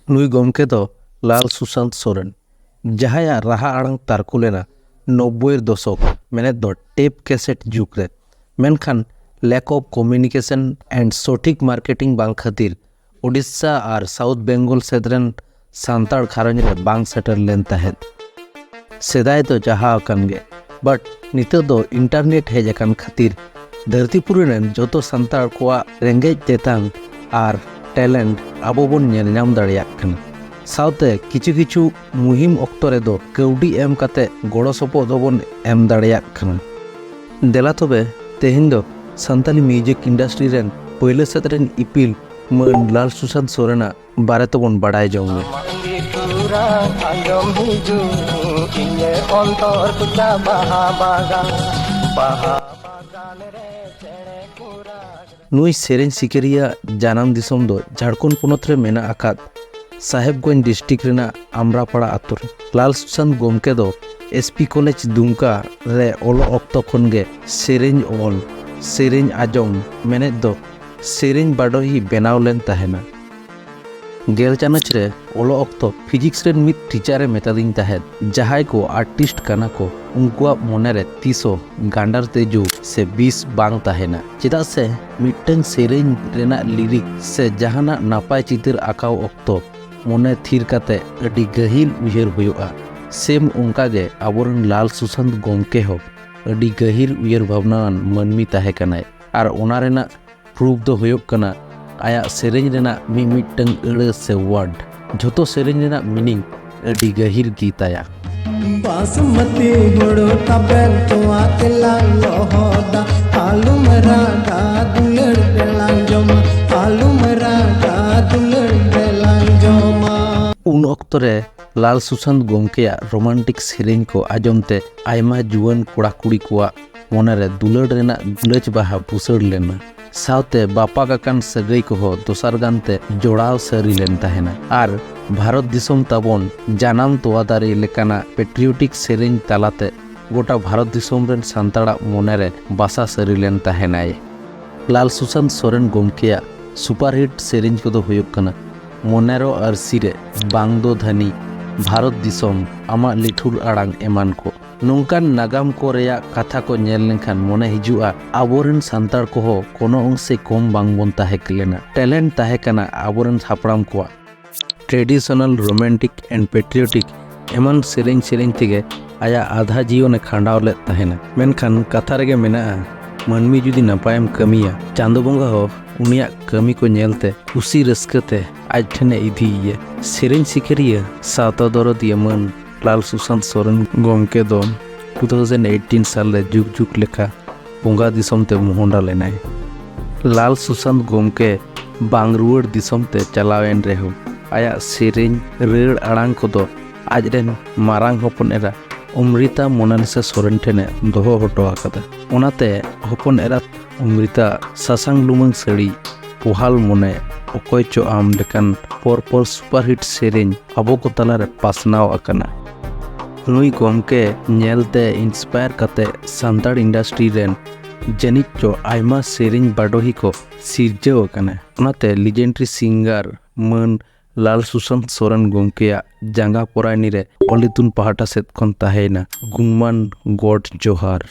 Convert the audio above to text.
ᱱᱩᱭ ᱜᱚᱢᱠᱮ ᱫᱚ ᱞᱟᱞ ᱥᱩᱥᱟᱱᱛ ᱥᱚᱨᱮᱱ, ᱡᱟᱦᱟᱸᱭᱟᱜ ᱨᱟᱦᱟ ᱟᱲᱟᱝ ᱛᱟᱨᱠᱳ ᱞᱮᱱᱟ 90 ᱫᱚᱥᱚᱠ ᱢᱮᱱᱮᱫ ᱫᱚ ᱴᱮᱯ ᱠᱮᱥᱮᱴ ᱡᱩᱜᱽ ᱨᱮ, ᱢᱮᱱᱠᱷᱟन ᱞᱮᱠ ᱚᱯ ᱠᱚᱢᱤউᱱᱤᱠᱮᱥᱚন ᱮন্ড সঠিক মার্কেটিং বাং খাতির ওড়িশা আর সাউথ বেঙ্গল সেদ রেন সান্তাᱲ ঘারᱚᱸᱡᱽ ᱨᱮ ᱵᱟᱝ ᱥᱮᱴᱮᱨ ᱞᱮᱱ ᱛᱟᱦᱮᱸᱫ। ᱥᱮᱫᱟᱭ ᱫᱚ ᱡᱟᱦᱟᱸ ᱟᱠᱟᱱ ᱜᱮ, ᱵᱟᱴ ᱱᱤᱛᱚᱜ ᱫᱚ ᱤᱱᱴᱟᱨᱱᱮᱴ ᱦᱮᱡ ᱟᱠᱟᱱ ᱠᱷᱟᱹᱛᱤᱨ ᱫᱷᱟᱹᱨᱛᱤᱯᱩᱨᱤ ᱨᱮᱱ ᱡᱚᱛᱚ ᱥᱟᱱᱛᱟᱲ ᱠᱚᱣᱟᱜ ᱨᱮᱸᱜᱮᱡ ᱛᱮᱛᱟᱝ ᱟᱨ ᱴᱮᱞᱮᱱᱴ ᱟᱵᱚ ᱵᱚᱱ ᱧᱮᱞ ᱧᱟᱢ ᱫᱟᱲᱮᱭᱟᱜ ᱠᱟᱱᱟ। साउते किछु मुहिम ऑक्तो रे दो कौडी एम काते गड़ो सपोद बन एम दाड़ेयाग खाना। देला तबे तेहेन दो सान्ताली म्यूजिक इंडस्ट्री रेन पहले सेद रेन इपिल मन लाल सुशांत सोरेना बारे तबन बाड़ाय जोंगे। नुई सेरेन सिकेरिया जानाम दिसोम दो झारखंड पोनोत रे मेना आकाद साहेबगंज डिस्ट्रिक्ट रेना आमरापाड़ा आतुर। लाल सुशांत गोमके दो एसपी कॉलेज दुमका रे ओलो ऑक्तो खनगे सेरेन ओल सेरेन आजम मेने दो सेरेन बाडोही बेनाव लेन ताहेना। गेल चानच रे ओलो ऑक्तो फिजिक्स रेन मित टीचरे मेतादिन ताहेद जहाय को आर्टिस्ट काना को उनकुआ मोने रे 300 गांडार तेजू से 20 बांग ताहेना। चेदा से मिटन सेरेन रेना लिरिक से जहाना नापाय चित्र आकाव ऑक्तो मोने थीर काते अडी गहिल उयहर हुयुआ। सेम उनका गे आबोरन लाल सुशांत गोमके हो अडी गहिल उयहर भावनान मनमी ताहे कनाय आर ओना रेना प्रूफ दो हुयुग कना आया सेरेन रेना मिमिटन अड़ से वर्ड झोतो सेरेन रेना मीनिंग अडी गहिल गीताया। बासमती गुड़ो तबेल तो आते लालो होदा आलू मराठा दुलड़ बेलान जमा आलू मराठा दुलड़ बेलान जमा। उन ऑक्तो रे लाल सुशांत गोमकेया रोमांटिक सेरेन को आजमते आयमा जुआन कोड़ा कुड़ी कोआ मोने रे दुलड़ रेना दुलच बाहा बुसड़ लेना। साउते बापा काकान सगई को हो दोसार गानते जोड़ाव सरी लेन ताहेना आर भारत दिसोम ताबोन जानाम तोवादारी लेकाना पेट्रियोटिक सेरेन तालाते गोटा भारत दिसोम रेन सान्ताड़ा मोने रे बासा सरी लेन ताहेनाय। लाल सुशांत सोरेन गोमकेया सुपरहिट सेरेन को दो हुयुग कना मोनेरो अरसी रे बांग दो धनी भारत दिसोम आमा लिठुर आड़ांग एमान को नोंकान नागाम को रेया कथा को नेल लेनखान मोने हिजुआ आबोरेन सान्ताड़ को हो कोनो अंशे कम बांग बोन ताहे लेना। टैलेंट ताहे कना आबोरेन हापड़ाम कोआ ट्रेडिशनल रोमांटिक एंड पेट्रियोटिक एमान सेरेन सेरेन तेगे आया आधा जीवन खांडाव ले ताहेना। मेनखान कथा रेगे मेना मनमी जुदी नपायम कमिया चांदो बंगा हो उनिया कमी को नेलते खुशी रस्कते आज ठने इधीये। सेरेन सिकेरिया सावता दरदिया मन लाल सुशांत सोरेन गोमके दो 2018 साल रे जुग जुग लेखा बोंगा दिसोम ते मोहंडा लेनाय। लाल सुशांत गोमके बांग रुआड़ दिसोम ते चलावेन रेहो आया सेरेन रेड़ आड़ांग को दो आज रेन मारांग होपन एरा अमृता मोनालिसा सोरेन ठेने दोहो हटो आकादा। ओनाते होपन एरा अमृता सासांग लुमंग सड़ी पोहाल मोने अकोय चो आम लेकान पर सुपरहिट सेरेन अबो को तला रे पासनाव आकाना। नुई गोमके नेलते इंस्पायर काते सान्ताड़ इंडस्ट्री रेन जनित चो आयमा सेरेन बाडोही को सिरजेव आकाना। ओनाते लिजेंडरी सिंगर मन लाल सुशांत सोरेन गोमकेया जांगा पोरायनी रे ओलितुन पहाटा सेद खन ताहेना गुणमान गॉड जोहार।